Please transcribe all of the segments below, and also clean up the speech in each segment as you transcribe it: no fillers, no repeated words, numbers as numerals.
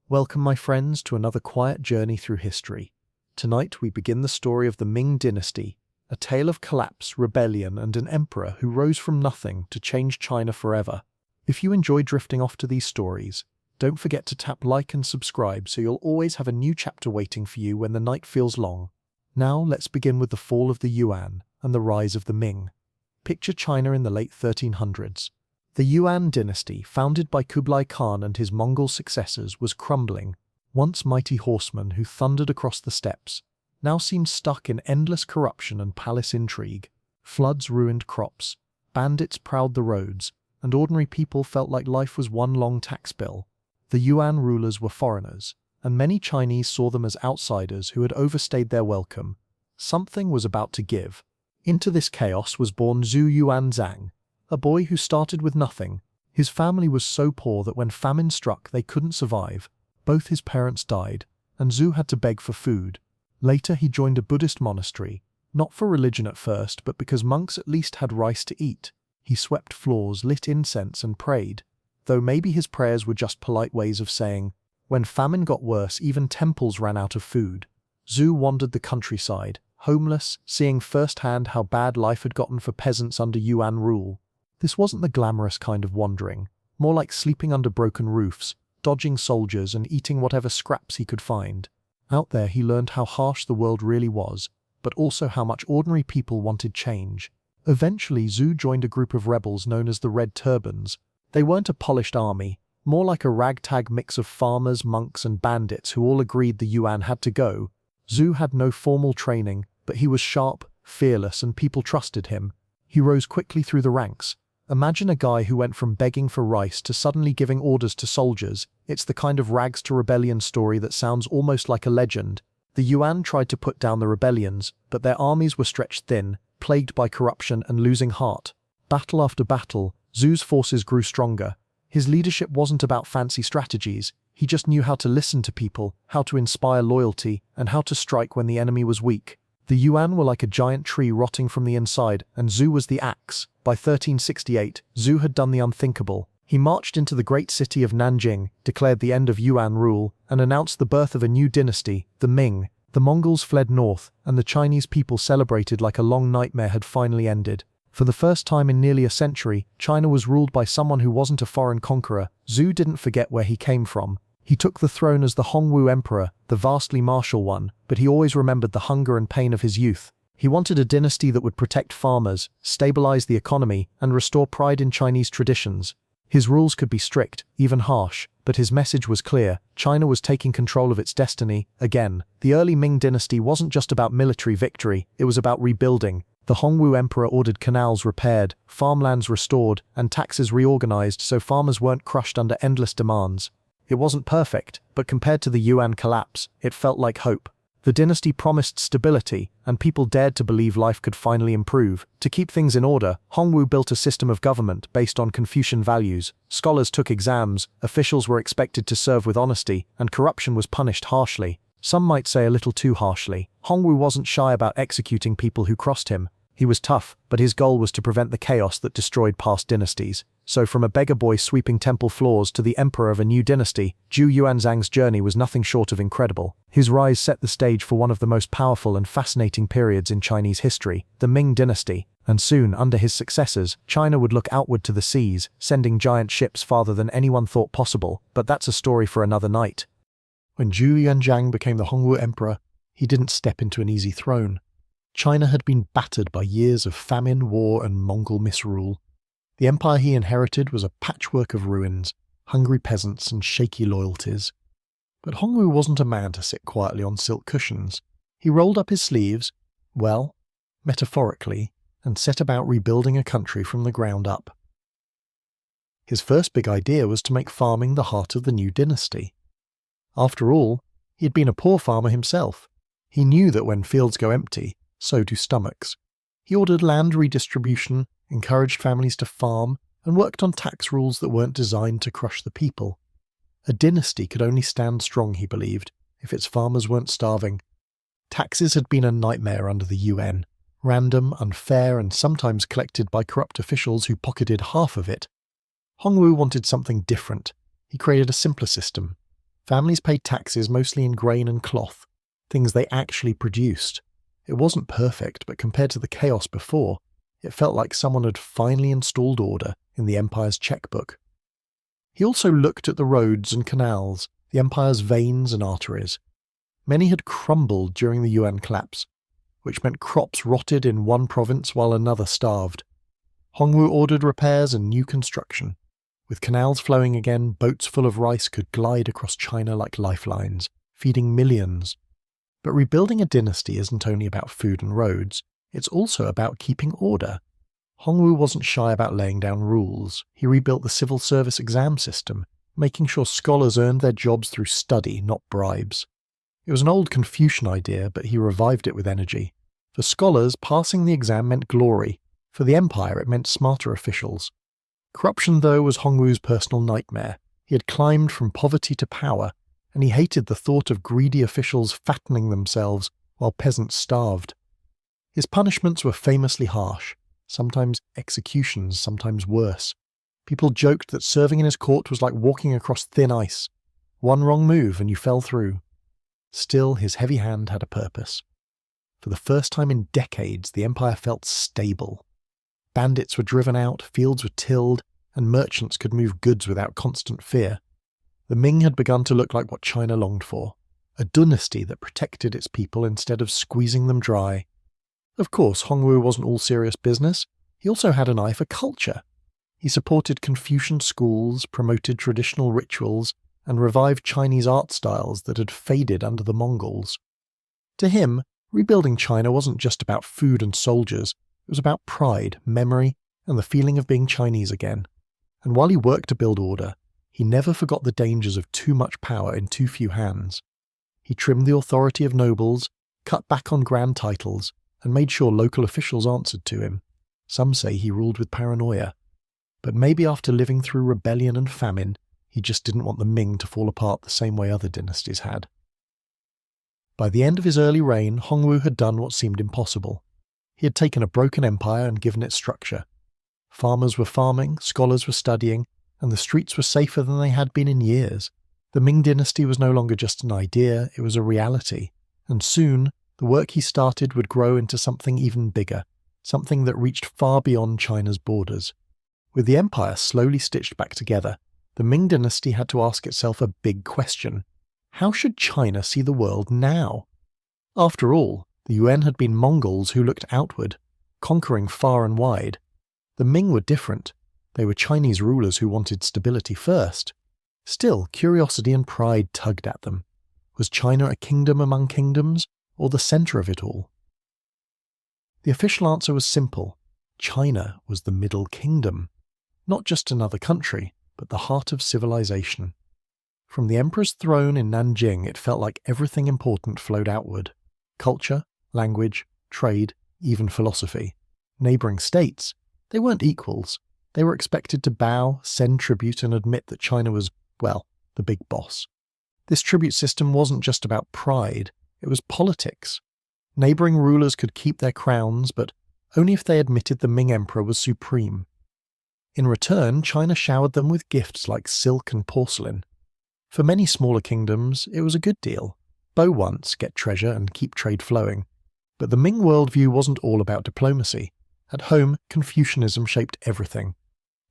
Welcome, my friends, to another quiet journey through history. Tonight we begin the story of the Ming Dynasty, a tale of collapse, rebellion, and an emperor who rose from nothing to change China forever. If you enjoy drifting off to these stories, don't forget to tap like and subscribe so you'll always have a new chapter waiting for you when the night feels long. Now let's begin with the fall of the Yuan and the rise of the Ming. Picture China in the late 1300s. The Yuan dynasty, founded by Kublai Khan and his Mongol successors, was crumbling. Once mighty horsemen who thundered across the steppes now seemed stuck in endless corruption and palace intrigue. Floods ruined crops, bandits prowled the roads, and ordinary people felt like life was one long tax bill. The Yuan rulers were foreigners, and many Chinese saw them as outsiders who had overstayed their welcome. Something was about to give. Into this chaos was born Zhu Yuanzhang, a boy who started with nothing. His family was so poor that when famine struck they couldn't survive. Both his parents died, and Zhu had to beg for food. Later he joined a Buddhist monastery, not for religion at first, but because monks at least had rice to eat. He swept floors, lit incense, and prayed, though maybe his prayers were just polite ways of saying, when famine got worse, even temples ran out of food. Zhu wandered the countryside, homeless, seeing firsthand how bad life had gotten for peasants under Yuan rule. This wasn't the glamorous kind of wandering, more like sleeping under broken roofs, dodging soldiers and eating whatever scraps he could find. Out there he learned how harsh the world really was, but also how much ordinary people wanted change. Eventually Zhu joined a group of rebels known as the Red Turbans. They weren't a polished army, more like a ragtag mix of farmers, monks and bandits who all agreed the Yuan had to go. Zhu had no formal training, but he was sharp, fearless, and people trusted him. He rose quickly through the ranks. Imagine a guy who went from begging for rice to suddenly giving orders to soldiers. It's the kind of rags to rebellion story that sounds almost like a legend. The Yuan tried to put down the rebellions, but their armies were stretched thin, plagued by corruption and losing heart. Battle after battle, Zhu's forces grew stronger. His leadership wasn't about fancy strategies. He just knew how to listen to people, how to inspire loyalty, and how to strike when the enemy was weak. The Yuan were like a giant tree rotting from the inside, and Zhu was the axe. By 1368, Zhu had done the unthinkable. He marched into the great city of Nanjing, declared the end of Yuan rule, and announced the birth of a new dynasty, the Ming. The Mongols fled north, and the Chinese people celebrated like a long nightmare had finally ended. For the first time in nearly a century, China was ruled by someone who wasn't a foreign conqueror. Zhu didn't forget where he came from. He took the throne as the Hongwu Emperor, the vastly martial one, but he always remembered the hunger and pain of his youth. He wanted a dynasty that would protect farmers, stabilize the economy, and restore pride in Chinese traditions. His rules could be strict, even harsh, but his message was clear. China was taking control of its destiny again. The early Ming dynasty wasn't just about military victory, it was about rebuilding. The Hongwu Emperor ordered canals repaired, farmlands restored, and taxes reorganized so farmers weren't crushed under endless demands. It wasn't perfect, but compared to the Yuan collapse, it felt like hope. The dynasty promised stability, and people dared to believe life could finally improve. To keep things in order, Hongwu built a system of government based on Confucian values. Scholars took exams, officials were expected to serve with honesty, and corruption was punished harshly. Some might say a little too harshly. Hongwu wasn't shy about executing people who crossed him. He was tough, but his goal was to prevent the chaos that destroyed past dynasties. So from a beggar boy sweeping temple floors to the emperor of a new dynasty, Zhu Yuanzhang's journey was nothing short of incredible. His rise set the stage for one of the most powerful and fascinating periods in Chinese history, the Ming Dynasty. And soon, under his successors, China would look outward to the seas, sending giant ships farther than anyone thought possible. But that's a story for another night. When Zhu Yuanzhang became the Hongwu Emperor, he didn't step into an easy throne. China had been battered by years of famine, war, and Mongol misrule. The empire he inherited was a patchwork of ruins, hungry peasants, and shaky loyalties. But Hongwu wasn't a man to sit quietly on silk cushions. He rolled up his sleeves, well, metaphorically, and set about rebuilding a country from the ground up. His first big idea was to make farming the heart of the new dynasty. After all, he had been a poor farmer himself. He knew that when fields go empty, so do stomachs. He ordered land redistribution, encouraged families to farm, and worked on tax rules that weren't designed to crush the people. A dynasty could only stand strong, he believed, if its farmers weren't starving. Taxes had been a nightmare under the Yuan, random, unfair, and sometimes collected by corrupt officials who pocketed half of it. Hongwu wanted something different. He created a simpler system. Families paid taxes mostly in grain and cloth, things they actually produced. It wasn't perfect, but compared to the chaos before, it felt like someone had finally installed order in the empire's checkbook. He also looked at the roads and canals, the empire's veins and arteries. Many had crumbled during the Yuan collapse, which meant crops rotted in one province while another starved. Hongwu ordered repairs and new construction. With canals flowing again, boats full of rice could glide across China like lifelines, feeding millions. But rebuilding a dynasty isn't only about food and roads, it's also about keeping order. Hongwu wasn't shy about laying down rules. He rebuilt the civil service exam system, making sure scholars earned their jobs through study, not bribes. It was an old Confucian idea, but he revived it with energy. For scholars, passing the exam meant glory. For the empire, it meant smarter officials. Corruption, though, was Hongwu's personal nightmare. He had climbed from poverty to power, and he hated the thought of greedy officials fattening themselves while peasants starved. His punishments were famously harsh, sometimes executions, sometimes worse. People joked that serving in his court was like walking across thin ice. One wrong move and you fell through. Still, his heavy hand had a purpose. For the first time in decades, the empire felt stable. Bandits were driven out, fields were tilled, and merchants could move goods without constant fear. The Ming had begun to look like what China longed for, a dynasty that protected its people instead of squeezing them dry. Of course, Hongwu wasn't all serious business. He also had an eye for culture. He supported Confucian schools, promoted traditional rituals, and revived Chinese art styles that had faded under the Mongols. To him, rebuilding China wasn't just about food and soldiers. It was about pride, memory, and the feeling of being Chinese again. And while he worked to build order, he never forgot the dangers of too much power in too few hands. He trimmed the authority of nobles, cut back on grand titles, and made sure local officials answered to him. Some say he ruled with paranoia. But maybe after living through rebellion and famine, he just didn't want the Ming to fall apart the same way other dynasties had. By the end of his early reign, Hongwu had done what seemed impossible. He had taken a broken empire and given it structure. Farmers were farming, scholars were studying, and the streets were safer than they had been in years. The Ming Dynasty was no longer just an idea, it was a reality. And soon, the work he started would grow into something even bigger, something that reached far beyond China's borders. With the empire slowly stitched back together, the Ming Dynasty had to ask itself a big question. How should China see the world now? After all, the Yuan had been Mongols who looked outward, conquering far and wide. The Ming were different. They were Chinese rulers who wanted stability first. Still, curiosity and pride tugged at them. Was China a kingdom among kingdoms, or the centre of it all? The official answer was simple. China was the Middle Kingdom. Not just another country, but the heart of civilization. From the emperor's throne in Nanjing, it felt like everything important flowed outward. Culture, language, trade, even philosophy. Neighbouring states, they weren't equals. They were expected to bow, send tribute, and admit that China was, well, the big boss. This tribute system wasn't just about pride, it was politics. Neighbouring rulers could keep their crowns, but only if they admitted the Ming emperor was supreme. In return, China showered them with gifts like silk and porcelain. For many smaller kingdoms, it was a good deal. Bow once, get treasure, and keep trade flowing. But the Ming worldview wasn't all about diplomacy. At home, Confucianism shaped everything.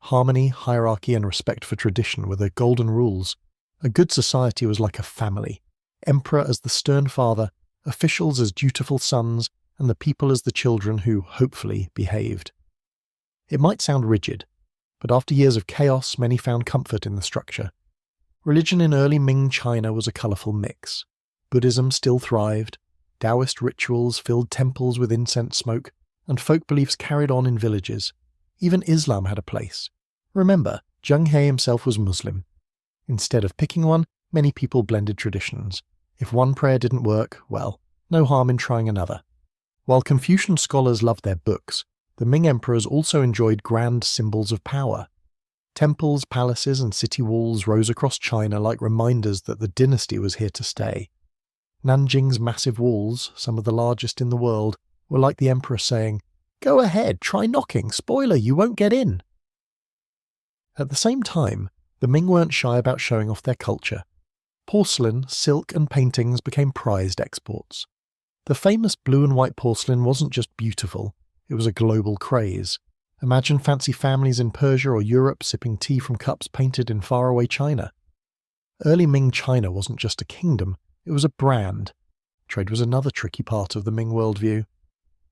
Harmony, hierarchy, and respect for tradition were the golden rules. A good society was like a family. Emperor as the stern father, officials as dutiful sons, and the people as the children who, hopefully, behaved. It might sound rigid, but after years of chaos, many found comfort in the structure. Religion in early Ming China was a colourful mix. Buddhism still thrived, Taoist rituals filled temples with incense smoke, and folk beliefs carried on in villages. Even Islam had a place. Remember, Zheng He himself was Muslim. Instead of picking one, many people blended traditions. If one prayer didn't work, well, no harm in trying another. While Confucian scholars loved their books, the Ming emperors also enjoyed grand symbols of power. Temples, palaces, and city walls rose across China like reminders that the dynasty was here to stay. Nanjing's massive walls, some of the largest in the world, were like the emperor saying, "Go ahead, try knocking, spoiler, you won't get in." At the same time, the Ming weren't shy about showing off their culture. porcelain, silk, and paintings became prized exports. The famous blue and white porcelain wasn't just beautiful, it was a global craze. Imagine fancy families in Persia or Europe sipping tea from cups painted in faraway China. Early Ming China wasn't just a kingdom, it was a brand. Trade was another tricky part of the Ming worldview.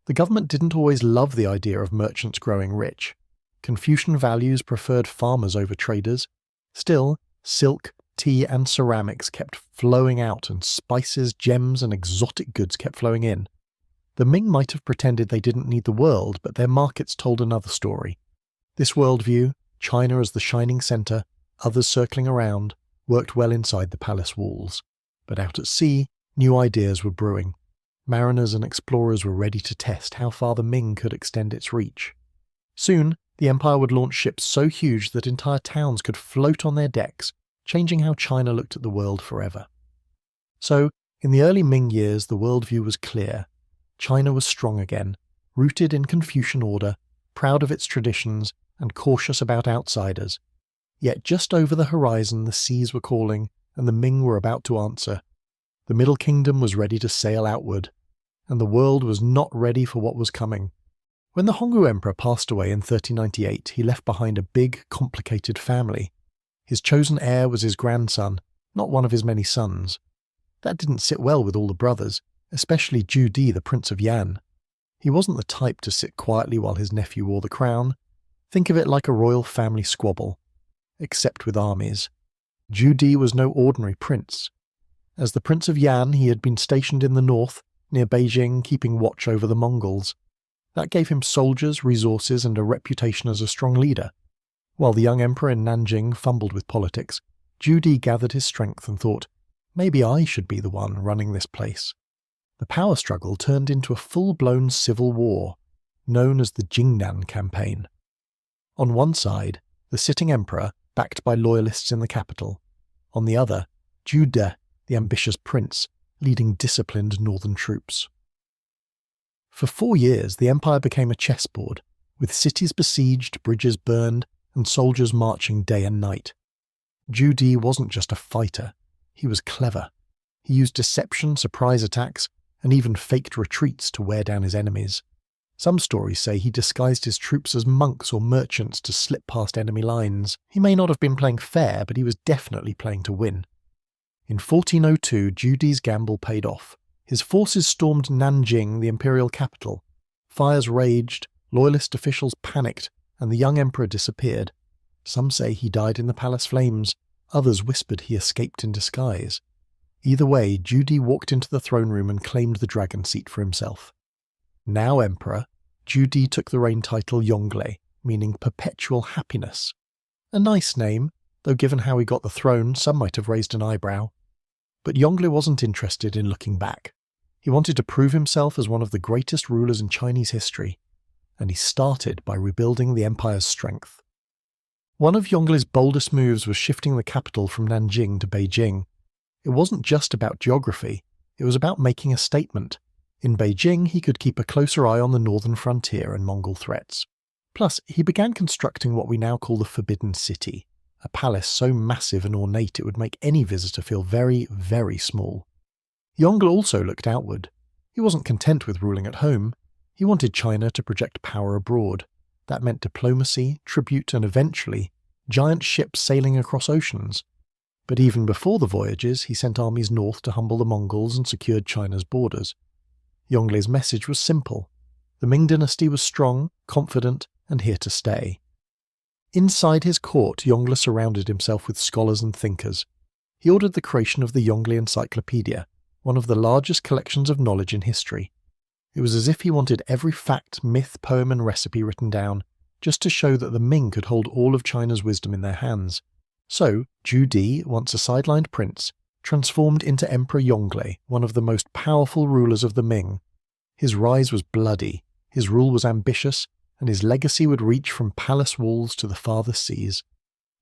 The government didn't always love the idea of merchants growing rich. Confucian values preferred farmers over traders. Still, silk, tea and ceramics kept flowing out, and spices, gems and exotic goods kept flowing in. The Ming might have pretended they didn't need the world, but their markets told another story. This worldview, China as the shining centre, others circling around, worked well inside the palace walls. But out at sea, new ideas were brewing. Mariners and explorers were ready to test how far the Ming could extend its reach. Soon, the empire would launch ships so huge that entire towns could float on their decks, changing how China looked at the world forever. So, in the early Ming years, the worldview was clear. China was strong again, rooted in Confucian order, proud of its traditions, and cautious about outsiders. Yet just over the horizon the seas were calling, and the Ming were about to answer. The Middle Kingdom was ready to sail outward, and the world was not ready for what was coming. When the Hongwu Emperor passed away in 1398, he left behind a big, complicated family. His chosen heir was his grandson, not one of his many sons. That didn't sit well with all the brothers, especially Zhu Di, the Prince of Yan. He wasn't the type to sit quietly while his nephew wore the crown. Think of it like a royal family squabble, except with armies. Zhu Di was no ordinary prince. As the Prince of Yan, he had been stationed in the north, near Beijing, keeping watch over the Mongols. That gave him soldiers, resources, and a reputation as a strong leader. While the young emperor in Nanjing fumbled with politics, Zhu Di gathered his strength and thought, maybe I should be the one running this place. The power struggle turned into a full-blown civil war, known as the Jingnan Campaign. On one side, the sitting emperor, backed by loyalists in the capital. On the other, Zhu De, the ambitious prince, leading disciplined northern troops. For 4 years, the empire became a chessboard, with cities besieged, bridges burned, and soldiers marching day and night. Zhu Di wasn't just a fighter, he was clever. He used deception, surprise attacks, and even faked retreats to wear down his enemies. Some stories say he disguised his troops as monks or merchants to slip past enemy lines. He may not have been playing fair, but he was definitely playing to win. In 1402, Zhu Di's gamble paid off. His forces stormed Nanjing, the imperial capital. Fires raged, loyalist officials panicked, and the young emperor disappeared. Some say he died in the palace flames, others whispered he escaped in disguise. Either way, Zhu Di walked into the throne room and claimed the dragon seat for himself. Now emperor, Zhu Di took the reign title Yongle, meaning perpetual happiness. A nice name, though given how he got the throne, some might have raised an eyebrow. But Yongle wasn't interested in looking back. He wanted to prove himself as one of the greatest rulers in Chinese history, and he started by rebuilding the empire's strength. One of Yongle's boldest moves was shifting the capital from Nanjing to Beijing. It wasn't just about geography, it was about making a statement. In Beijing, he could keep a closer eye on the northern frontier and Mongol threats. Plus, he began constructing what we now call the Forbidden City, a palace so massive and ornate it would make any visitor feel very, very small. Yongle also looked outward. He wasn't content with ruling at home. He wanted China to project power abroad. That meant diplomacy, tribute, and eventually, giant ships sailing across oceans. But even before the voyages, he sent armies north to humble the Mongols and secured China's borders. Yongle's message was simple. The Ming Dynasty was strong, confident, and here to stay. Inside his court, Yongle surrounded himself with scholars and thinkers. He ordered the creation of the Yongle Encyclopedia, one of the largest collections of knowledge in history. It was as if he wanted every fact, myth, poem, and recipe written down, just to show that the Ming could hold all of China's wisdom in their hands. So, Zhu Di, once a sidelined prince, transformed into Emperor Yongle, one of the most powerful rulers of the Ming. His rise was bloody, his rule was ambitious, and his legacy would reach from palace walls to the farthest seas.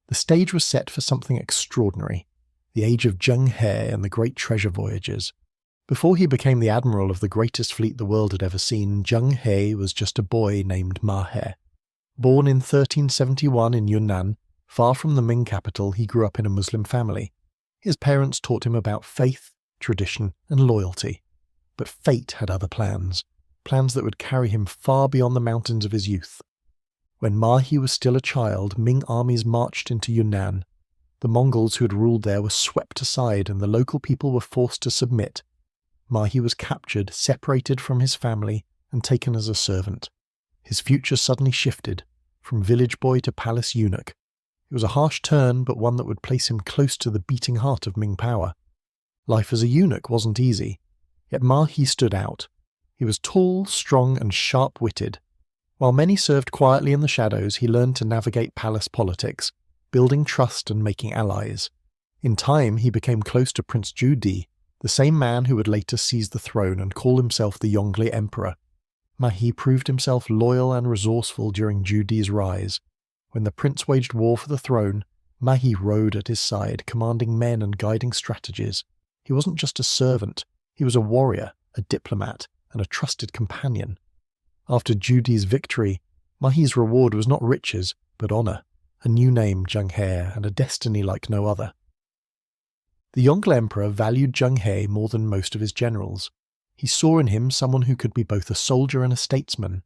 The stage was set for something extraordinary, the age of Zheng He and the great treasure voyages. Before he became the admiral of the greatest fleet the world had ever seen, Zheng He was just a boy named Ma He. Born in 1371 in Yunnan, far from the Ming capital, he grew up in a Muslim family. His parents taught him about faith, tradition, and loyalty. But fate had other plans that would carry him far beyond the mountains of his youth. When Ma He was still a child, Ming armies marched into Yunnan. The Mongols who had ruled there were swept aside and the local people were forced to submit. Ma He was captured, separated from his family, and taken as a servant. His future suddenly shifted, from village boy to palace eunuch. It was a harsh turn, but one that would place him close to the beating heart of Ming power. Life as a eunuch wasn't easy, yet Ma He stood out. He was tall, strong, and sharp-witted. While many served quietly in the shadows, he learned to navigate palace politics, building trust and making allies. In time, he became close to Prince Zhu Di, the same man who would later seize the throne and call himself the Hongwu Emperor. Ma He proved himself loyal and resourceful during Zhu Di's rise. When the prince waged war for the throne, Ma He rode at his side, commanding men and guiding strategies. He wasn't just a servant, he was a warrior, a diplomat, and a trusted companion. After Zhu Di's victory, Ma He's reward was not riches, but honour, a new name, Zheng He, and a destiny like no other. The Hongwu Emperor valued Zheng He more than most of his generals. He saw in him someone who could be both a soldier and a statesman.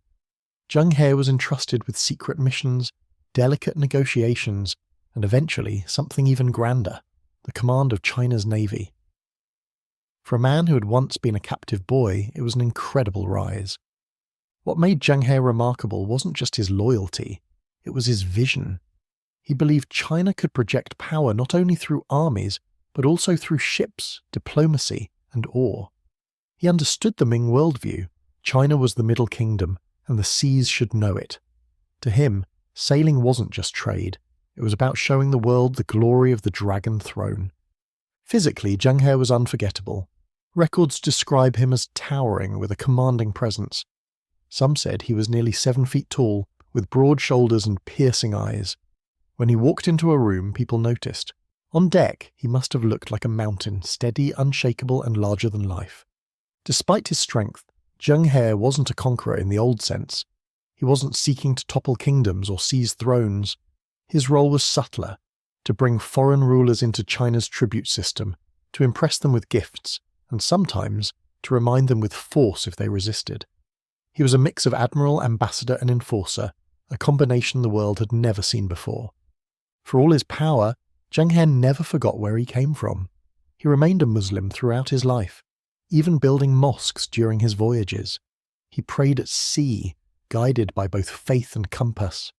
Zheng He was entrusted with secret missions, delicate negotiations, and eventually something even grander, the command of China's navy. For a man who had once been a captive boy, it was an incredible rise. What made Zheng He remarkable wasn't just his loyalty, it was his vision. He believed China could project power not only through armies, but also through ships, diplomacy, and awe. He understood the Ming worldview. China was the Middle Kingdom, and the seas should know it. To him, sailing wasn't just trade, it was about showing the world the glory of the Dragon Throne. Physically, Zheng He was unforgettable. Records describe him as towering with a commanding presence. Some said he was nearly 7 feet tall, with broad shoulders and piercing eyes. When he walked into a room, people noticed. On deck, he must have looked like a mountain, steady, unshakable, and larger than life. Despite his strength, Zheng He wasn't a conqueror in the old sense. He wasn't seeking to topple kingdoms or seize thrones. His role was subtler, to bring foreign rulers into China's tribute system, to impress them with gifts, and sometimes to remind them with force if they resisted. He was a mix of admiral, ambassador, and enforcer, a combination the world had never seen before. For all his power, Zheng He never forgot where he came from. He remained a Muslim throughout his life, even building mosques during his voyages. He prayed at sea, guided by both faith and compass.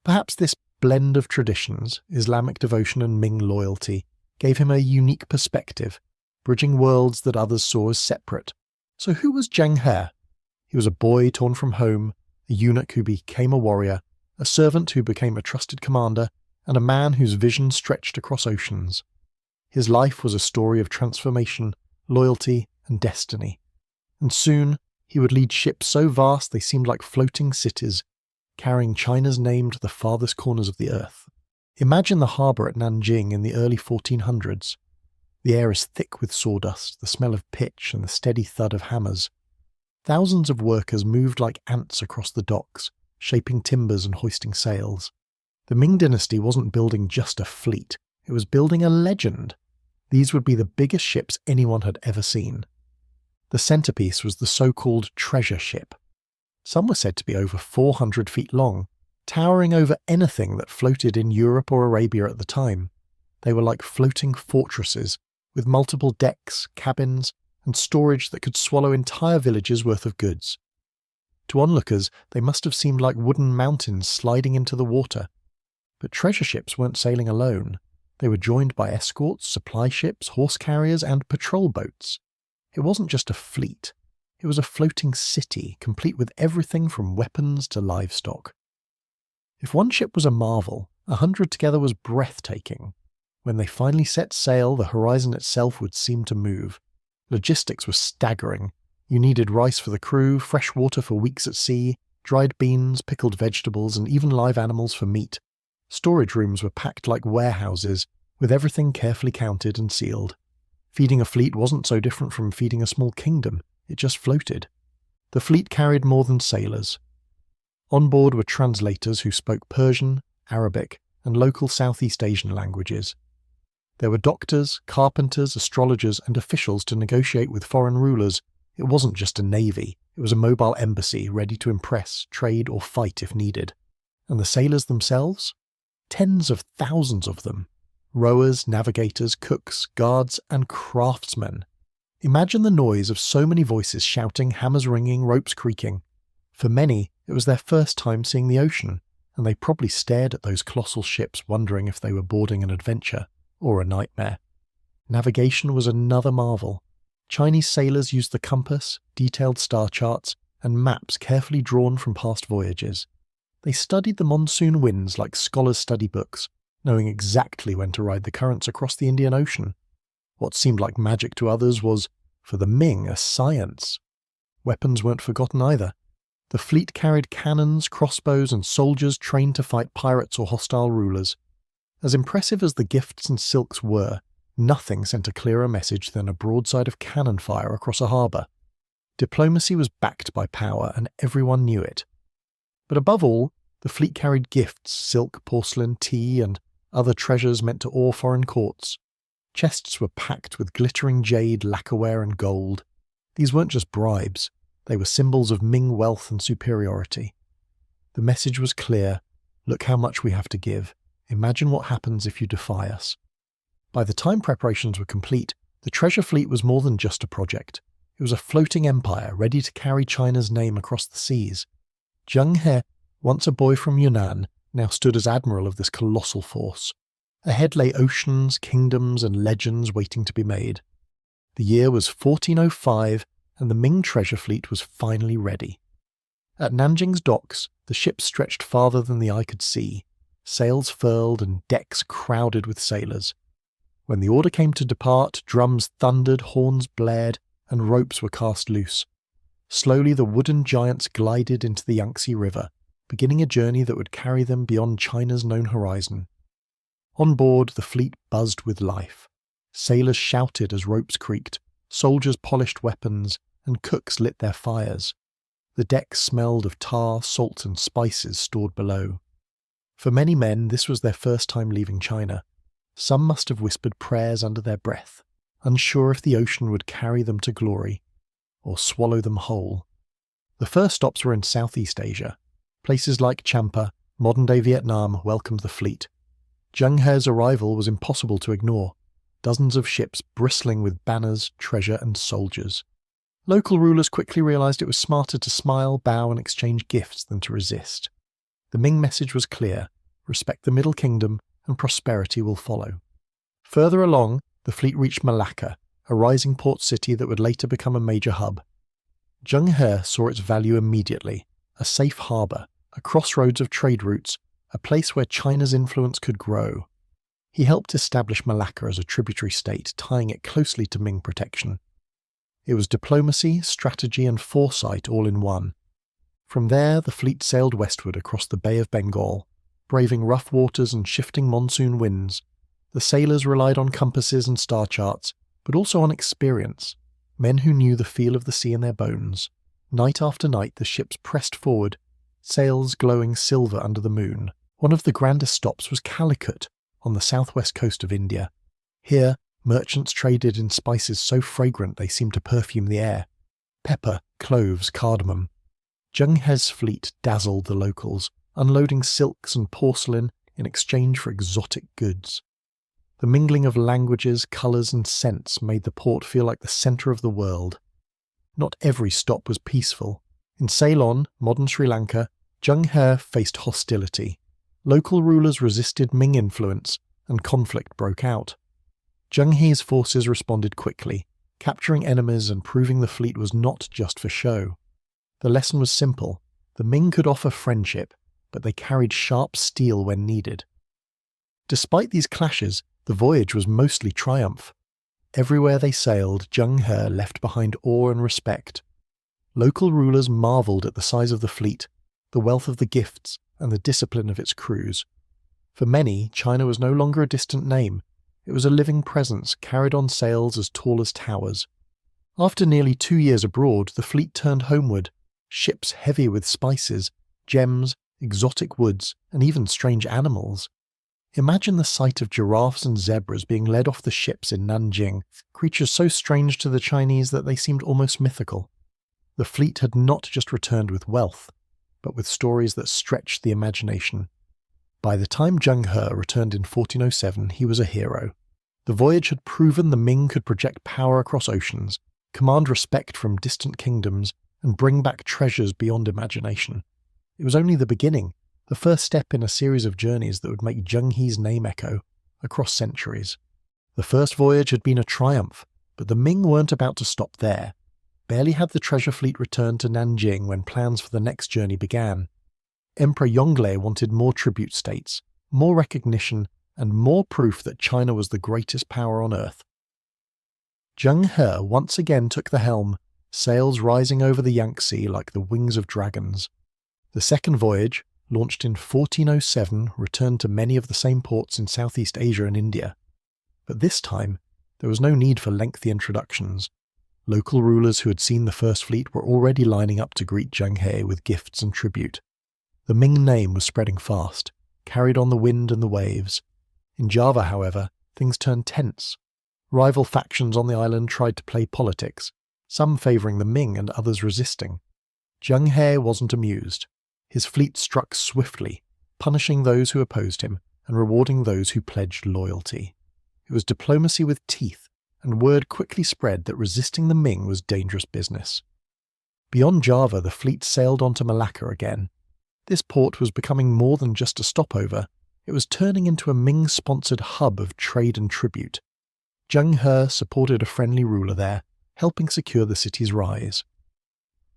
Perhaps this blend of traditions, Islamic devotion and Ming loyalty, gave him a unique perspective, bridging worlds that others saw as separate. So who was Zheng He? He was a boy torn from home, a eunuch who became a warrior, a servant who became a trusted commander, and a man whose vision stretched across oceans. His life was a story of transformation, loyalty, and destiny. And soon, he would lead ships so vast they seemed like floating cities, carrying China's name to the farthest corners of the earth. Imagine the harbour at Nanjing in the early 1400s. The air is thick with sawdust, the smell of pitch, and the steady thud of hammers. Thousands of workers moved like ants across the docks, shaping timbers and hoisting sails. The Ming Dynasty wasn't building just a fleet, it was building a legend. These would be the biggest ships anyone had ever seen. The centerpiece was the so-called treasure ship. Some were said to be over 400 feet long, towering over anything that floated in Europe or Arabia at the time. They were like floating fortresses, with multiple decks, cabins, and storage that could swallow entire villages worth of goods. To onlookers, they must have seemed like wooden mountains sliding into the water. But treasure ships weren't sailing alone. They were joined by escorts, supply ships, horse carriers, and patrol boats. It wasn't just a fleet. It was a floating city, complete with everything from weapons to livestock. If one ship was a marvel, 100 together was breathtaking. When they finally set sail, the horizon itself would seem to move. Logistics was staggering. You needed rice for the crew, fresh water for weeks at sea, dried beans, pickled vegetables, and even live animals for meat. Storage rooms were packed like warehouses, with everything carefully counted and sealed. Feeding a fleet wasn't so different from feeding a small kingdom, it just floated. The fleet carried more than sailors. On board were translators who spoke Persian, Arabic, and local Southeast Asian languages. There were doctors, carpenters, astrologers, and officials to negotiate with foreign rulers. It wasn't just a navy, it was a mobile embassy ready to impress, trade, or fight if needed. And the sailors themselves? Tens of thousands of them. Rowers, navigators, cooks, guards, and craftsmen. Imagine the noise of so many voices shouting, hammers ringing, ropes creaking. For many, it was their first time seeing the ocean, and they probably stared at those colossal ships wondering if they were boarding an adventure or a nightmare. Navigation was another marvel. Chinese sailors used the compass, detailed star charts, and maps carefully drawn from past voyages. They studied the monsoon winds like scholars study books, knowing exactly when to ride the currents across the Indian Ocean. What seemed like magic to others was, for the Ming, a science. Weapons weren't forgotten either. The fleet carried cannons, crossbows, and soldiers trained to fight pirates or hostile rulers. As impressive as the gifts and silks were, nothing sent a clearer message than a broadside of cannon fire across a harbour. Diplomacy was backed by power, and everyone knew it. But above all, the fleet carried gifts, silk, porcelain, tea, and other treasures meant to awe foreign courts. Chests were packed with glittering jade, lacquerware, and gold. These weren't just bribes, they were symbols of Ming wealth and superiority. The message was clear: look how much we have to give. Imagine what happens if you defy us. By the time preparations were complete, the treasure fleet was more than just a project. It was a floating empire ready to carry China's name across the seas. Zheng He, once a boy from Yunnan, now stood as admiral of this colossal force. Ahead lay oceans, kingdoms, and legends waiting to be made. The year was 1405, and the Ming treasure fleet was finally ready. At Nanjing's docks, the ships stretched farther than the eye could see, sails furled and decks crowded with sailors. When the order came to depart, drums thundered, horns blared, and ropes were cast loose. Slowly the wooden giants glided into the Yangtze River, beginning a journey that would carry them beyond China's known horizon. On board, the fleet buzzed with life. Sailors shouted as ropes creaked, soldiers polished weapons, and cooks lit their fires. The decks smelled of tar, salt, and spices stored below. For many men, this was their first time leaving China. Some must have whispered prayers under their breath, unsure if the ocean would carry them to glory, or swallow them whole. The first stops were in Southeast Asia. Places like Champa, modern-day Vietnam, welcomed the fleet. Zheng He's arrival was impossible to ignore. Dozens of ships bristling with banners, treasure, and soldiers. Local rulers quickly realized it was smarter to smile, bow, and exchange gifts than to resist. The Ming message was clear: respect the Middle Kingdom, and prosperity will follow. Further along, the fleet reached Malacca, a rising port city that would later become a major hub. Zheng He saw its value immediately: a safe harbour, a crossroads of trade routes, a place where China's influence could grow. He helped establish Malacca as a tributary state, tying it closely to Ming protection. It was diplomacy, strategy, and foresight all in one. From there, the fleet sailed westward across the Bay of Bengal, braving rough waters and shifting monsoon winds. The sailors relied on compasses and star charts, but also on experience, men who knew the feel of the sea in their bones. Night after night, the ships pressed forward, sails glowing silver under the moon. One of the grandest stops was Calicut, on the southwest coast of India. Here, merchants traded in spices so fragrant they seemed to perfume the air: pepper, cloves, cardamom. Zheng He's fleet dazzled the locals, unloading silks and porcelain in exchange for exotic goods. The mingling of languages, colours, and scents made the port feel like the centre of the world. Not every stop was peaceful. In Ceylon, modern Sri Lanka, Zheng He faced hostility. Local rulers resisted Ming influence, and conflict broke out. Zheng He's forces responded quickly, capturing enemies and proving the fleet was not just for show. The lesson was simple: the Ming could offer friendship, but they carried sharp steel when needed. Despite these clashes, the voyage was mostly triumph. Everywhere they sailed, Zheng He left behind awe and respect. Local rulers marvelled at the size of the fleet, the wealth of the gifts, and the discipline of its crews. For many, China was no longer a distant name. It was a living presence, carried on sails as tall as towers. After nearly 2 years abroad, the fleet turned homeward, ships heavy with spices, gems, exotic woods, and even strange animals. Imagine the sight of giraffes and zebras being led off the ships in Nanjing, creatures so strange to the Chinese that they seemed almost mythical. The fleet had not just returned with wealth, but with stories that stretched the imagination. By the time Zheng He returned in 1407, he was a hero. The voyage had proven the Ming could project power across oceans, command respect from distant kingdoms, and bring back treasures beyond imagination. It was only the beginning, the first step in a series of journeys that would make Zheng He's name echo across centuries. The first voyage had been a triumph, but the Ming weren't about to stop there. Barely had the treasure fleet returned to Nanjing when plans for the next journey began. Emperor Yongle wanted more tribute states, more recognition, and more proof that China was the greatest power on earth. Zheng He once again took the helm, sails rising over the Yangtze like the wings of dragons. The second voyage, launched in 1407, returned to many of the same ports in Southeast Asia and India. But this time, there was no need for lengthy introductions. Local rulers who had seen the first fleet were already lining up to greet Zheng He with gifts and tribute. The Ming name was spreading fast, carried on the wind and the waves. In Java, however, things turned tense. Rival factions on the island tried to play politics, some favouring the Ming and others resisting. Zheng He wasn't amused. His fleet struck swiftly, punishing those who opposed him and rewarding those who pledged loyalty. It was diplomacy with teeth, and word quickly spread that resisting the Ming was dangerous business. Beyond Java, the fleet sailed on to Malacca again. This port was becoming more than just a stopover. It was turning into a Ming-sponsored hub of trade and tribute. Zheng He supported a friendly ruler there, helping secure the city's rise.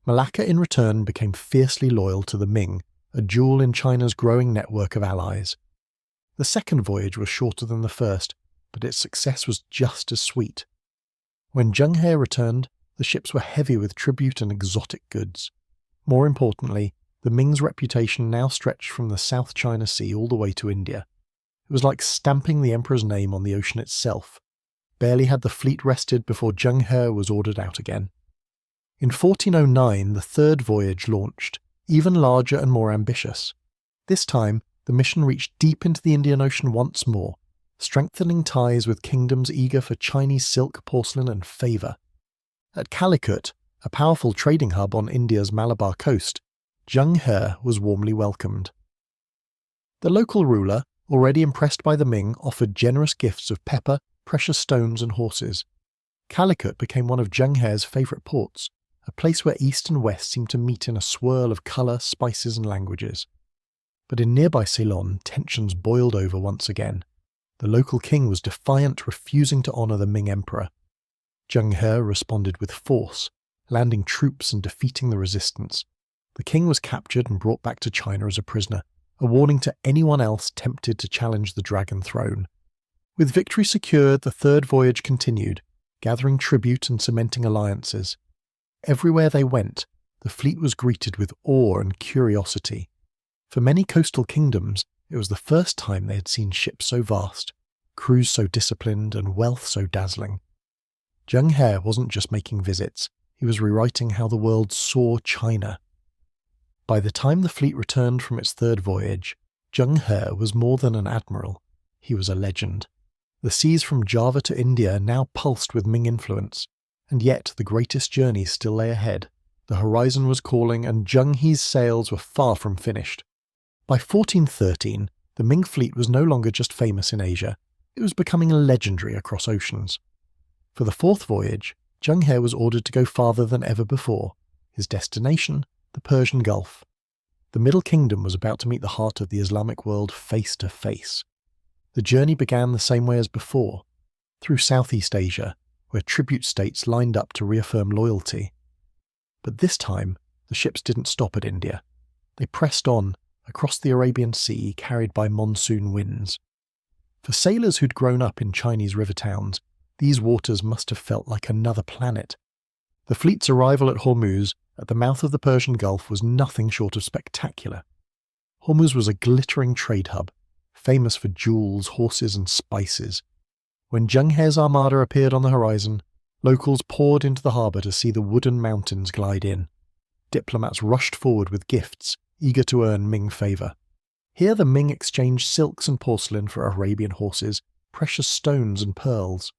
Malacca in return became fiercely loyal to the Ming, a jewel in China's growing network of allies. The second voyage was shorter than the first, but its success was just as sweet. When Zheng He returned, the ships were heavy with tribute and exotic goods. More importantly, the Ming's reputation now stretched from the South China Sea all the way to India. It was like stamping the emperor's name on the ocean itself. Barely had the fleet rested before Zheng He was ordered out again. In 1409, the third voyage launched, even larger and more ambitious. This time, the mission reached deep into the Indian Ocean once more, strengthening ties with kingdoms eager for Chinese silk, porcelain, and favour. At Calicut, a powerful trading hub on India's Malabar coast, Zheng He was warmly welcomed. The local ruler, already impressed by the Ming, offered generous gifts of pepper, precious stones, and horses. Calicut became one of Zheng He's favourite ports, a place where East and West seemed to meet in a swirl of colour, spices, and languages. But in nearby Ceylon, tensions boiled over once again. The local king was defiant, refusing to honour the Ming emperor. Zheng He responded with force, landing troops and defeating the resistance. The king was captured and brought back to China as a prisoner, a warning to anyone else tempted to challenge the dragon throne. With victory secured, the third voyage continued, gathering tribute and cementing alliances. Everywhere they went, the fleet was greeted with awe and curiosity. For many coastal kingdoms, it was the first time they had seen ships so vast, crews so disciplined, and wealth so dazzling. Zheng He wasn't just making visits, he was rewriting how the world saw China. By the time the fleet returned from its third voyage, Zheng He was more than an admiral, he was a legend. The seas from Java to India now pulsed with Ming influence, and yet the greatest journey still lay ahead. The horizon was calling, and Zheng He's sails were far from finished. By 1413, the Ming fleet was no longer just famous in Asia, it was becoming legendary across oceans. For the fourth voyage, Zheng He was ordered to go farther than ever before, his destination, the Persian Gulf. The Middle Kingdom was about to meet the heart of the Islamic world face to face. The journey began the same way as before, through Southeast Asia, where tribute states lined up to reaffirm loyalty. But this time, the ships didn't stop at India. They pressed on, across the Arabian Sea, carried by monsoon winds. For sailors who'd grown up in Chinese river towns, these waters must have felt like another planet. The fleet's arrival at Hormuz, at the mouth of the Persian Gulf, was nothing short of spectacular. Hormuz was a glittering trade hub, famous for jewels, horses, and spices. When Zheng He's armada appeared on the horizon, locals poured into the harbour to see the wooden mountains glide in. Diplomats rushed forward with gifts, eager to earn Ming favour. Here the Ming exchanged silks and porcelain for Arabian horses, precious stones and pearls.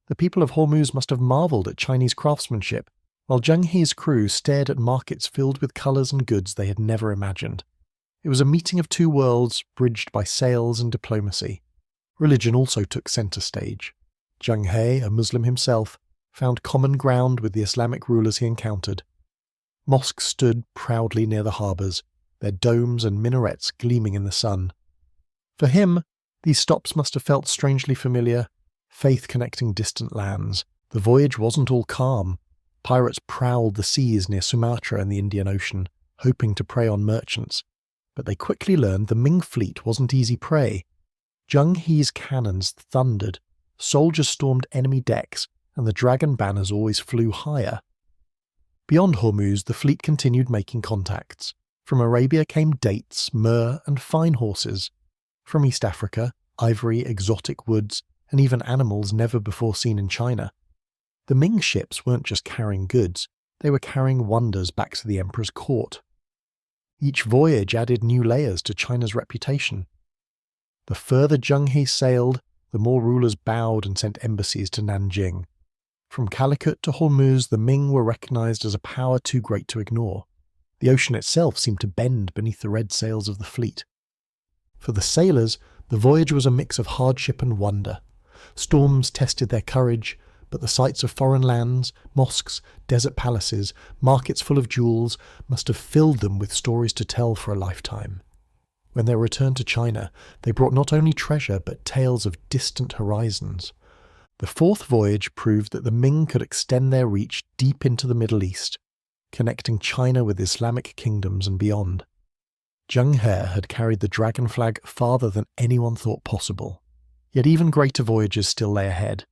The people of Hormuz must have marvelled at Chinese craftsmanship, while Zheng He's crew stared at markets filled with colours and goods they had never imagined. It was a meeting of two worlds, bridged by sails and diplomacy. Religion also took centre stage. Zheng He, a Muslim himself, found common ground with the Islamic rulers he encountered. Mosques stood proudly near the harbours, their domes and minarets gleaming in the sun. For him, these stops must have felt strangely familiar, faith connecting distant lands. The voyage wasn't all calm. Pirates prowled the seas near Sumatra and the Indian Ocean, hoping to prey on merchants. But they quickly learned the Ming fleet wasn't easy prey. Zheng He's cannons thundered, soldiers stormed enemy decks, and the dragon banners always flew higher. Beyond Hormuz, the fleet continued making contacts. From Arabia came dates, myrrh, and fine horses. From East Africa, ivory, exotic woods, and even animals never before seen in China. The Ming ships weren't just carrying goods, they were carrying wonders back to the emperor's court. Each voyage added new layers to China's reputation. The further Zheng He sailed, the more rulers bowed and sent embassies to Nanjing. From Calicut to Hormuz, the Ming were recognized as a power too great to ignore. The ocean itself seemed to bend beneath the red sails of the fleet. For the sailors, the voyage was a mix of hardship and wonder. Storms tested their courage, but the sights of foreign lands, mosques, desert palaces, markets full of jewels must have filled them with stories to tell for a lifetime. When they returned to China, they brought not only treasure but tales of distant horizons. The fourth voyage proved that the Ming could extend their reach deep into the Middle East, connecting China with Islamic kingdoms and beyond. Zheng He had carried the dragon flag farther than anyone thought possible. Yet even greater voyages still lay ahead,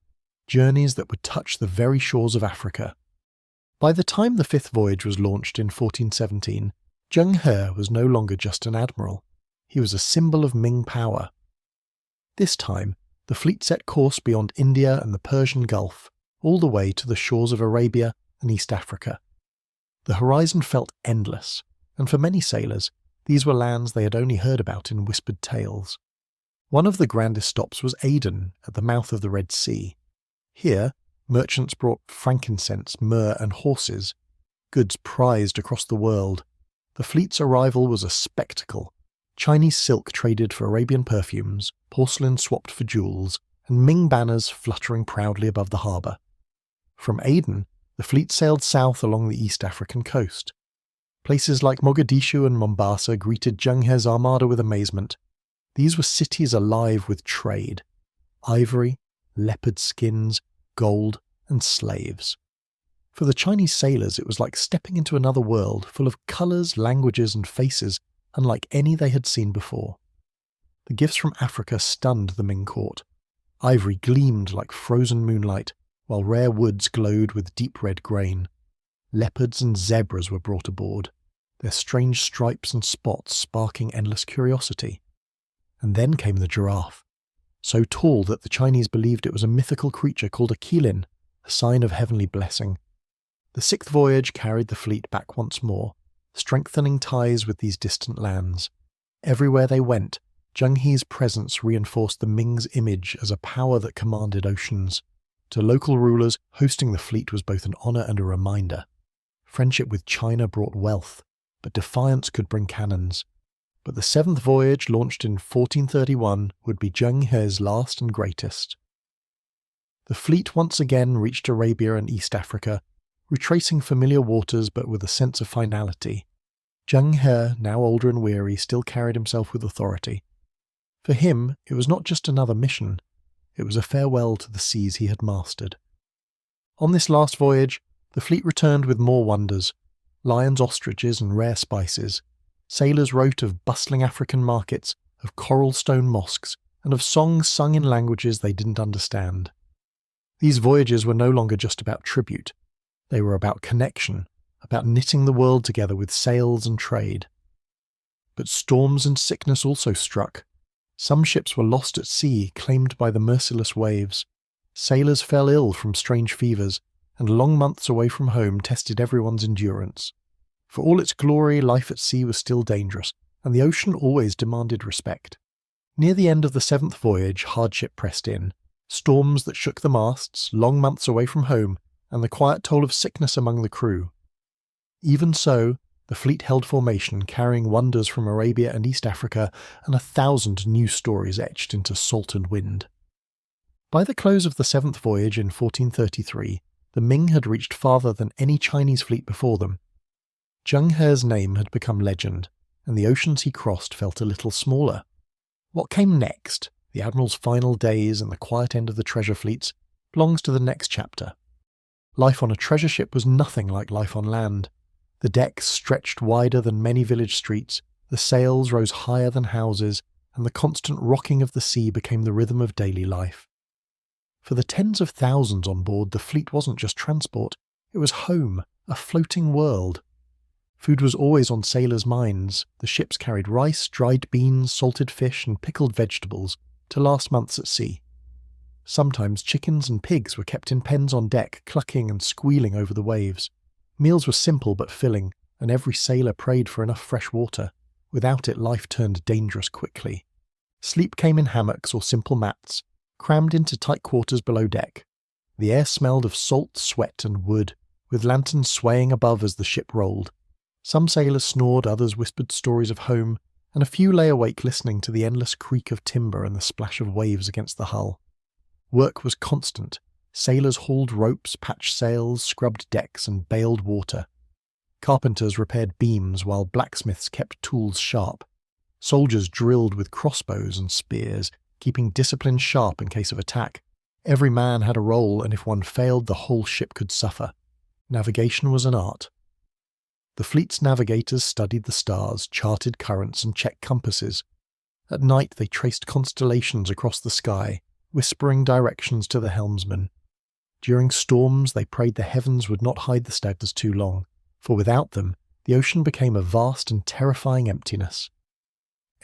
journeys that would touch the very shores of Africa. By the time the fifth voyage was launched in 1417, Zheng He was no longer just an admiral. He was a symbol of Ming power. This time, the fleet set course beyond India and the Persian Gulf, all the way to the shores of Arabia and East Africa. The horizon felt endless, and for many sailors, these were lands they had only heard about in whispered tales. One of the grandest stops was Aden, at the mouth of the Red Sea. Here, merchants brought frankincense, myrrh, and horses, goods prized across the world. The fleet's arrival was a spectacle. Chinese silk traded for Arabian perfumes, porcelain swapped for jewels, and Ming banners fluttering proudly above the harbour. From Aden, the fleet sailed south along the East African coast. Places like Mogadishu and Mombasa greeted Zheng He's armada with amazement. These were cities alive with trade. Ivory, leopard skins, gold, and slaves. For the Chinese sailors, it was like stepping into another world full of colours, languages, and faces unlike any they had seen before. The gifts from Africa stunned the Ming court. Ivory gleamed like frozen moonlight, while rare woods glowed with deep red grain. Leopards and zebras were brought aboard, their strange stripes and spots sparking endless curiosity. And then came the giraffe, so tall that the Chinese believed it was a mythical creature called a qilin, a sign of heavenly blessing. The sixth voyage carried the fleet back once more, strengthening ties with these distant lands. Everywhere they went, Zheng He's presence reinforced the Ming's image as a power that commanded oceans. To local rulers, hosting the fleet was both an honour and a reminder. Friendship with China brought wealth, but defiance could bring cannons. But the seventh voyage, launched in 1431, would be Zheng He's last and greatest. The fleet once again reached Arabia and East Africa, retracing familiar waters but with a sense of finality. Zheng He, now older and weary, still carried himself with authority. For him, it was not just another mission, it was a farewell to the seas he had mastered. On this last voyage, the fleet returned with more wonders, lions, ostriches, and rare spices. Sailors wrote of bustling African markets, of coral stone mosques, and of songs sung in languages they didn't understand. These voyages were no longer just about tribute. They were about connection, about knitting the world together with sails and trade. But storms and sickness also struck. Some ships were lost at sea, claimed by the merciless waves. Sailors fell ill from strange fevers, and long months away from home tested everyone's endurance. For all its glory, life at sea was still dangerous, and the ocean always demanded respect. Near the end of the seventh voyage, hardship pressed in. Storms that shook the masts, long months away from home, and the quiet toll of sickness among the crew. Even so, the fleet held formation, carrying wonders from Arabia and East Africa, and 1,000 new stories etched into salt and wind. By the close of the seventh voyage in 1433, the Ming had reached farther than any Chinese fleet before them. Zheng He's name had become legend, and the oceans he crossed felt a little smaller. What came next, the Admiral's final days and the quiet end of the treasure fleets, belongs to the next chapter. Life on a treasure ship was nothing like life on land. The decks stretched wider than many village streets, the sails rose higher than houses, and the constant rocking of the sea became the rhythm of daily life. For the tens of thousands on board, the fleet wasn't just transport, it was home, a floating world. Food was always on sailors' minds. The ships carried rice, dried beans, salted fish, and pickled vegetables to last months at sea. Sometimes chickens and pigs were kept in pens on deck, clucking and squealing over the waves. Meals were simple but filling, and every sailor prayed for enough fresh water. Without it, life turned dangerous quickly. Sleep came in hammocks or simple mats, crammed into tight quarters below deck. The air smelled of salt, sweat, and wood, with lanterns swaying above as the ship rolled. Some sailors snored, others whispered stories of home, and a few lay awake listening to the endless creak of timber and the splash of waves against the hull. Work was constant. Sailors hauled ropes, patched sails, scrubbed decks, and baled water. Carpenters repaired beams, while blacksmiths kept tools sharp. Soldiers drilled with crossbows and spears, keeping discipline sharp in case of attack. Every man had a role, and if one failed, the whole ship could suffer. Navigation was an art. The fleet's navigators studied the stars, charted currents, and checked compasses. At night they traced constellations across the sky, whispering directions to the helmsman. During storms they prayed the heavens would not hide the staggers too long, for without them the ocean became a vast and terrifying emptiness.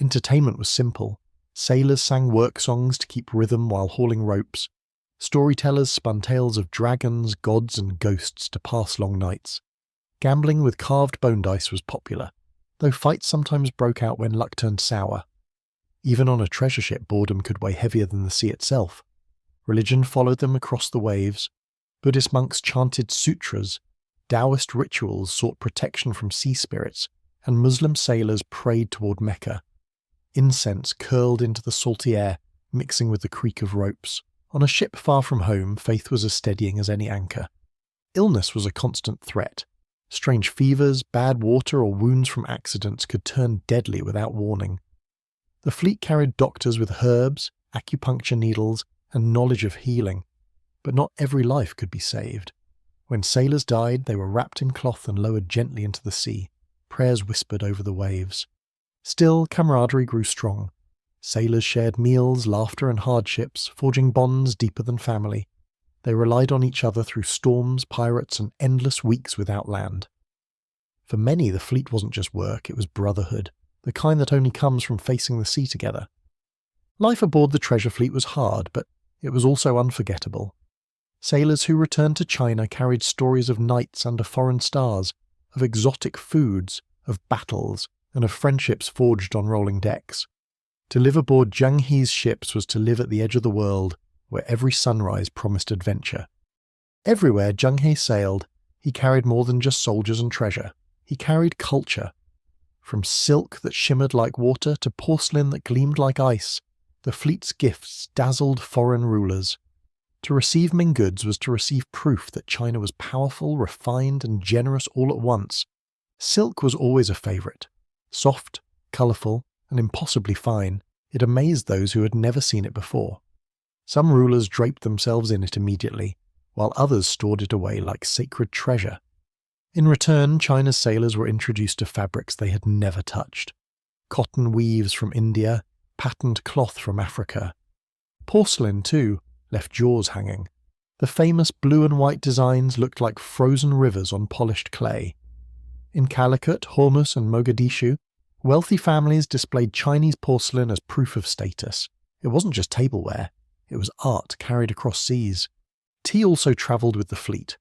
Entertainment was simple. Sailors sang work songs to keep rhythm while hauling ropes. Storytellers spun tales of dragons, gods, and ghosts to pass long nights. Gambling with carved bone dice was popular, though fights sometimes broke out when luck turned sour. Even on a treasure ship, boredom could weigh heavier than the sea itself. Religion followed them across the waves. Buddhist monks chanted sutras, Taoist rituals sought protection from sea spirits, and Muslim sailors prayed toward Mecca. Incense curled into the salty air, mixing with the creak of ropes. On a ship far from home, faith was as steadying as any anchor. Illness was a constant threat. Strange fevers, bad water, or wounds from accidents could turn deadly without warning. The fleet carried doctors with herbs, acupuncture needles, and knowledge of healing, but not every life could be saved. When sailors died, they were wrapped in cloth and lowered gently into the sea. Prayers whispered over the waves. Still, camaraderie grew strong. Sailors shared meals, laughter, and hardships, forging bonds deeper than family. They relied on each other through storms, pirates, and endless weeks without land. For many, the fleet wasn't just work, it was brotherhood, the kind that only comes from facing the sea together. Life aboard the treasure fleet was hard, but it was also unforgettable. Sailors who returned to China carried stories of nights under foreign stars, of exotic foods, of battles, and of friendships forged on rolling decks. To live aboard Zheng He's ships was to live at the edge of the world, where every sunrise promised adventure. Everywhere Zheng He sailed, he carried more than just soldiers and treasure. He carried culture. From silk that shimmered like water to porcelain that gleamed like ice, the fleet's gifts dazzled foreign rulers. To receive Ming goods was to receive proof that China was powerful, refined, and generous all at once. Silk was always a favourite. Soft, colourful, and impossibly fine, it amazed those who had never seen it before. Some rulers draped themselves in it immediately, while others stored it away like sacred treasure. In return, China's sailors were introduced to fabrics they had never touched. Cotton weaves from India, patterned cloth from Africa. Porcelain, too, left jaws hanging. The famous blue and white designs looked like frozen rivers on polished clay. In Calicut, Hormuz, and Mogadishu, wealthy families displayed Chinese porcelain as proof of status. It wasn't just tableware. It was art carried across seas. Tea also travelled with the fleet.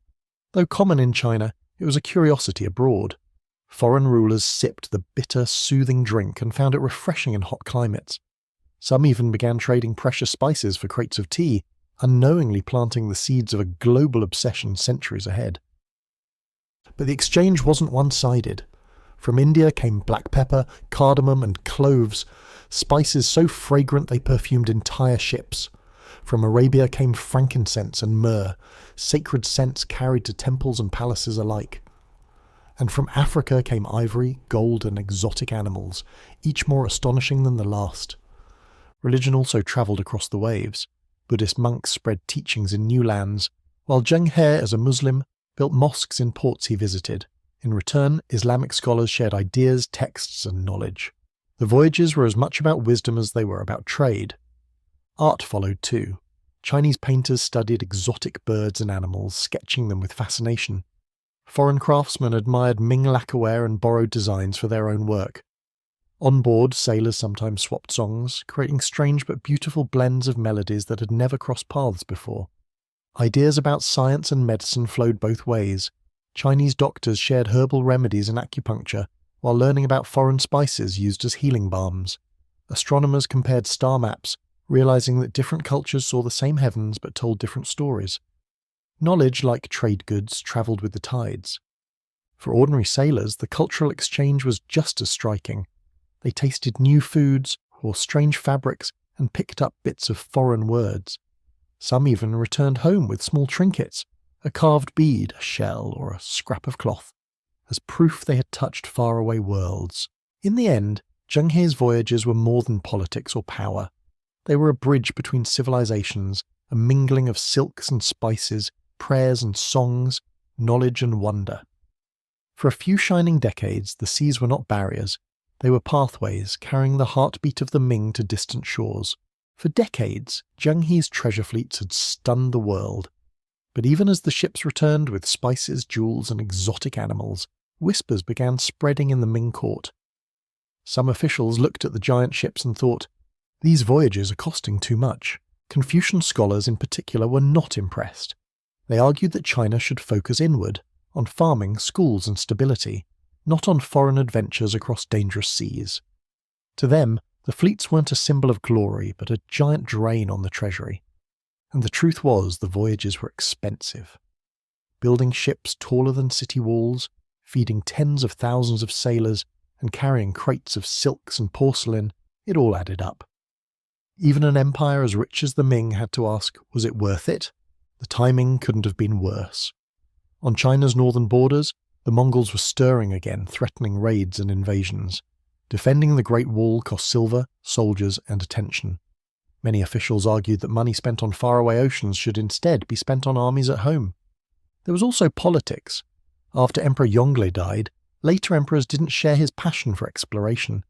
Though common in China, it was a curiosity abroad. Foreign rulers sipped the bitter, soothing drink and found it refreshing in hot climates. Some even began trading precious spices for crates of tea, unknowingly planting the seeds of a global obsession centuries ahead. But the exchange wasn't one-sided. From India came black pepper, cardamom and cloves, spices so fragrant they perfumed entire ships. From Arabia came frankincense and myrrh, sacred scents carried to temples and palaces alike. And from Africa came ivory, gold and exotic animals, each more astonishing than the last. Religion also travelled across the waves. Buddhist monks spread teachings in new lands, while Zheng He, as a Muslim, built mosques in ports he visited. In return, Islamic scholars shared ideas, texts and knowledge. The voyages were as much about wisdom as they were about trade. Art followed too. Chinese painters studied exotic birds and animals, sketching them with fascination. Foreign craftsmen admired Ming lacquerware and borrowed designs for their own work. On board, sailors sometimes swapped songs, creating strange but beautiful blends of melodies that had never crossed paths before. Ideas about science and medicine flowed both ways. Chinese doctors shared herbal remedies and acupuncture, while learning about foreign spices used as healing balms. Astronomers compared star maps, realizing that different cultures saw the same heavens but told different stories. Knowledge, like trade goods, travelled with the tides. For ordinary sailors, the cultural exchange was just as striking. They tasted new foods, wore strange fabrics, and picked up bits of foreign words. Some even returned home with small trinkets, a carved bead, a shell, or a scrap of cloth, as proof they had touched faraway worlds. In the end, Zheng He's voyages were more than politics or power. They were a bridge between civilizations, a mingling of silks and spices, prayers and songs, knowledge and wonder. For a few shining decades, the seas were not barriers. They were pathways, carrying the heartbeat of the Ming to distant shores. For decades, Zheng He's treasure fleets had stunned the world. But even as the ships returned with spices, jewels, and exotic animals, whispers began spreading in the Ming court. Some officials looked at the giant ships and thought, "These voyages are costing too much." Confucian scholars in particular were not impressed. They argued that China should focus inward, on farming, schools, and stability, not on foreign adventures across dangerous seas. To them, the fleets weren't a symbol of glory, but a giant drain on the treasury. And the truth was, the voyages were expensive. Building ships taller than city walls, feeding tens of thousands of sailors, and carrying crates of silks and porcelain, it all added up. Even an empire as rich as the Ming had to ask, was it worth it? The timing couldn't have been worse. On China's northern borders, the Mongols were stirring again, threatening raids and invasions. Defending the Great Wall cost silver, soldiers, and attention. Many officials argued that money spent on faraway oceans should instead be spent on armies at home. There was also politics. After Emperor Yongle died, later emperors didn't share his passion for exploration.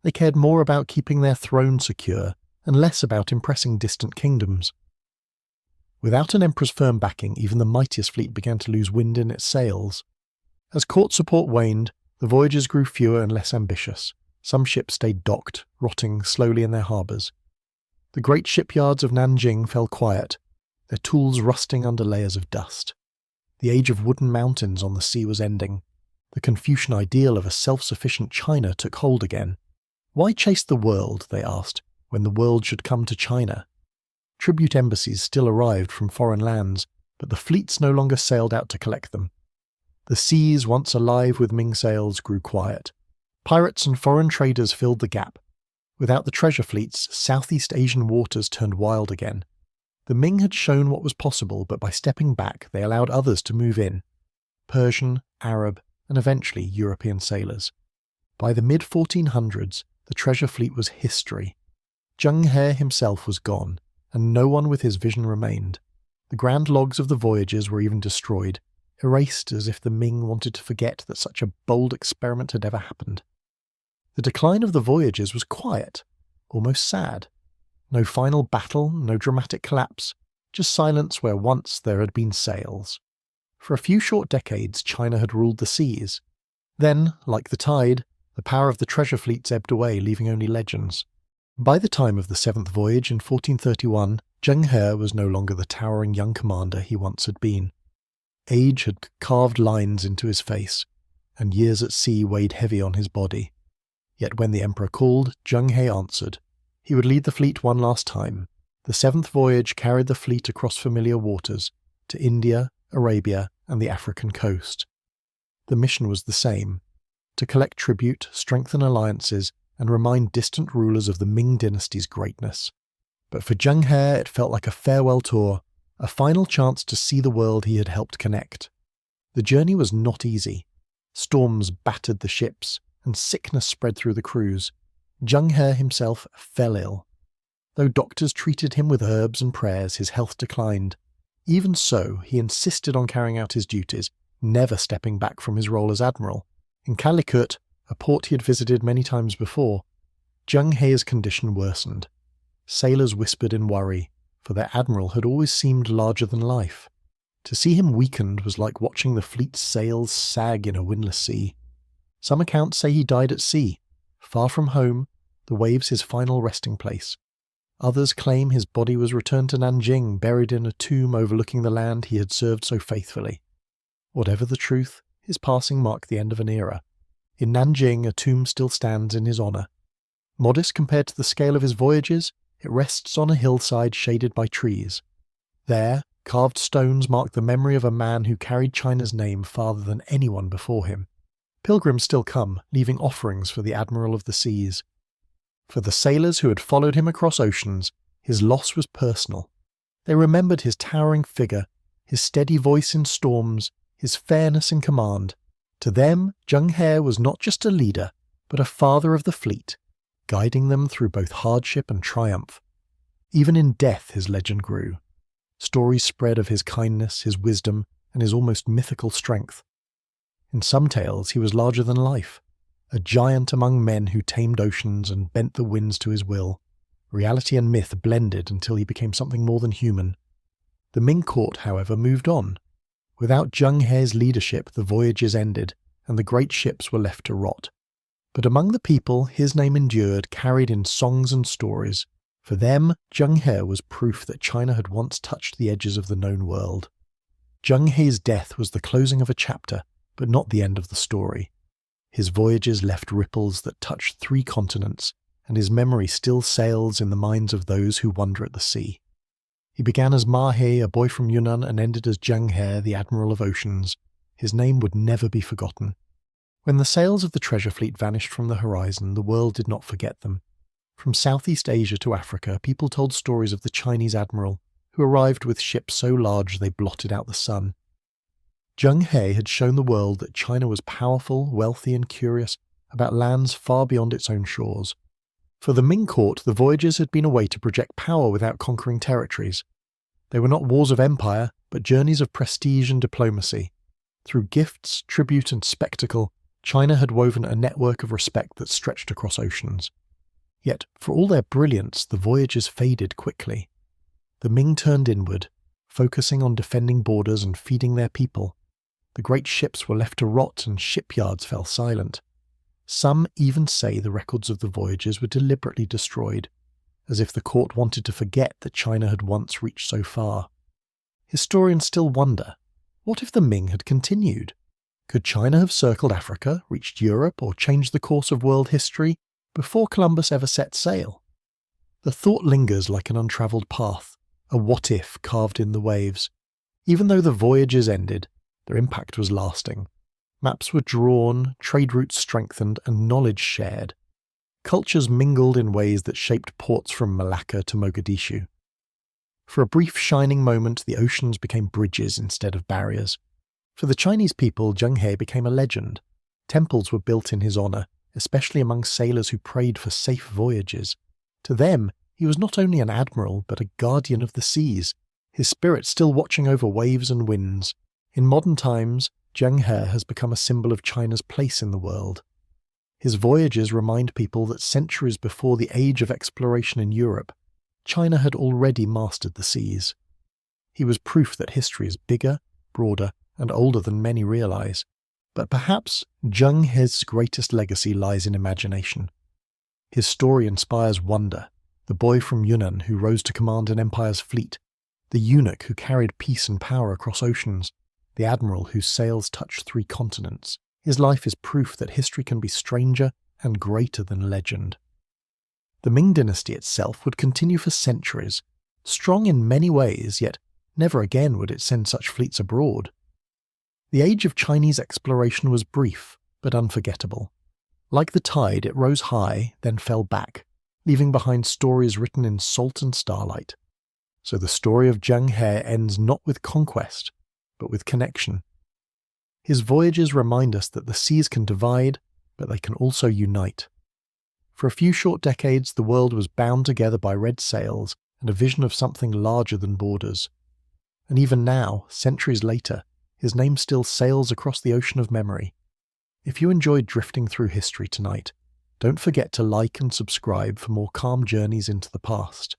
They cared more about keeping their throne secure, and less about impressing distant kingdoms. Without an emperor's firm backing, even the mightiest fleet began to lose wind in its sails. As court support waned, the voyages grew fewer and less ambitious. Some ships stayed docked, rotting slowly in their harbours. The great shipyards of Nanjing fell quiet, their tools rusting under layers of dust. The age of wooden mountains on the sea was ending. The Confucian ideal of a self-sufficient China took hold again. Why chase the world, they asked, when the world should come to China? Tribute embassies still arrived from foreign lands, but the fleets no longer sailed out to collect them. The seas, once alive with Ming sails, grew quiet. Pirates and foreign traders filled the gap. Without the treasure fleets, Southeast Asian waters turned wild again. The Ming had shown what was possible, but by stepping back, they allowed others to move in. Persian, Arab, and eventually European sailors. By the mid-1400s, the treasure fleet was history. Zheng He himself was gone, and no one with his vision remained. The grand logs of the voyages were even destroyed, erased as if the Ming wanted to forget that such a bold experiment had ever happened. The decline of the voyages was quiet, almost sad. No final battle, no dramatic collapse, just silence where once there had been sails. For a few short decades, China had ruled the seas. Then, like the tide, the power of the treasure fleets ebbed away, leaving only legends. By the time of the seventh voyage in 1431, Zheng He was no longer the towering young commander he once had been. Age had carved lines into his face, and years at sea weighed heavy on his body. Yet when the emperor called, Zheng He answered. He would lead the fleet one last time. The seventh voyage carried the fleet across familiar waters, to India, Arabia, and the African coast. The mission was the same: to collect tribute, strengthen alliances, and remind distant rulers of the Ming Dynasty's greatness. But for Zheng He, it felt like a farewell tour, a final chance to see the world he had helped connect. The journey was not easy. Storms battered the ships, and sickness spread through the crews. Zheng He himself fell ill. Though doctors treated him with herbs and prayers, his health declined. Even so, he insisted on carrying out his duties, never stepping back from his role as admiral. In Calicut, a port he had visited many times before, Zheng He's condition worsened. Sailors whispered in worry, for their admiral had always seemed larger than life. To see him weakened was like watching the fleet's sails sag in a windless sea. Some accounts say he died at sea, far from home, the waves his final resting place. Others claim his body was returned to Nanjing, buried in a tomb overlooking the land he had served so faithfully. Whatever the truth, his passing marked the end of an era. In Nanjing, a tomb still stands in his honour. Modest compared to the scale of his voyages, it rests on a hillside shaded by trees. There, carved stones mark the memory of a man who carried China's name farther than anyone before him. Pilgrims still come, leaving offerings for the Admiral of the Seas. For the sailors who had followed him across oceans, his loss was personal. They remembered his towering figure, his steady voice in storms, his fairness in command. To them, Zheng He was not just a leader, but a father of the fleet, guiding them through both hardship and triumph. Even in death his legend grew. Stories spread of his kindness, his wisdom, and his almost mythical strength. In some tales he was larger than life, a giant among men who tamed oceans and bent the winds to his will. Reality and myth blended until he became something more than human. The Ming court, however, moved on. Without Zheng He's leadership, the voyages ended, and the great ships were left to rot. But among the people his name endured, carried in songs and stories. For them, Zheng He was proof that China had once touched the edges of the known world. Zheng He's death was the closing of a chapter, but not the end of the story. His voyages left ripples that touched 3 continents, and his memory still sails in the minds of those who wander at the sea. He began as Ma He, a boy from Yunnan, and ended as Zheng He, the Admiral of Oceans. His name would never be forgotten. When the sails of the treasure fleet vanished from the horizon, the world did not forget them. From Southeast Asia to Africa, people told stories of the Chinese admiral, who arrived with ships so large they blotted out the sun. Zheng He had shown the world that China was powerful, wealthy, and curious about lands far beyond its own shores. For the Ming court, the voyages had been a way to project power without conquering territories. They were not wars of empire, but journeys of prestige and diplomacy. Through gifts, tribute, and spectacle, China had woven a network of respect that stretched across oceans. Yet, for all their brilliance, the voyages faded quickly. The Ming turned inward, focusing on defending borders and feeding their people. The great ships were left to rot and shipyards fell silent. Some even say the records of the voyages were deliberately destroyed, as if the court wanted to forget that China had once reached so far. Historians still wonder, what if the Ming had continued? Could China have circled Africa, reached Europe, or changed the course of world history before Columbus ever set sail? The thought lingers like an untravelled path, a what-if carved in the waves. Even though the voyages ended, their impact was lasting. Maps were drawn, trade routes strengthened, and knowledge shared. Cultures mingled in ways that shaped ports from Malacca to Mogadishu. For a brief shining moment, the oceans became bridges instead of barriers. For the Chinese people, Zheng He became a legend. Temples were built in his honour, especially among sailors who prayed for safe voyages. To them, he was not only an admiral, but a guardian of the seas, his spirit still watching over waves and winds. In modern times, Zheng He has become a symbol of China's place in the world. His voyages remind people that centuries before the age of exploration in Europe, China had already mastered the seas. He was proof that history is bigger, broader, and older than many realize. But perhaps Zheng He's greatest legacy lies in imagination. His story inspires wonder, the boy from Yunnan who rose to command an empire's fleet, the eunuch who carried peace and power across oceans, the admiral whose sails touched 3 continents. His life is proof that history can be stranger and greater than legend. The Ming Dynasty itself would continue for centuries, strong in many ways, yet never again would it send such fleets abroad. The age of Chinese exploration was brief, but unforgettable. Like the tide, it rose high, then fell back, leaving behind stories written in salt and starlight. So the story of Zheng He ends not with conquest, but with connection. His voyages remind us that the seas can divide, but they can also unite. For a few short decades, the world was bound together by red sails and a vision of something larger than borders. And even now, centuries later, his name still sails across the ocean of memory. If you enjoyed drifting through history tonight, don't forget to like and subscribe for more calm journeys into the past.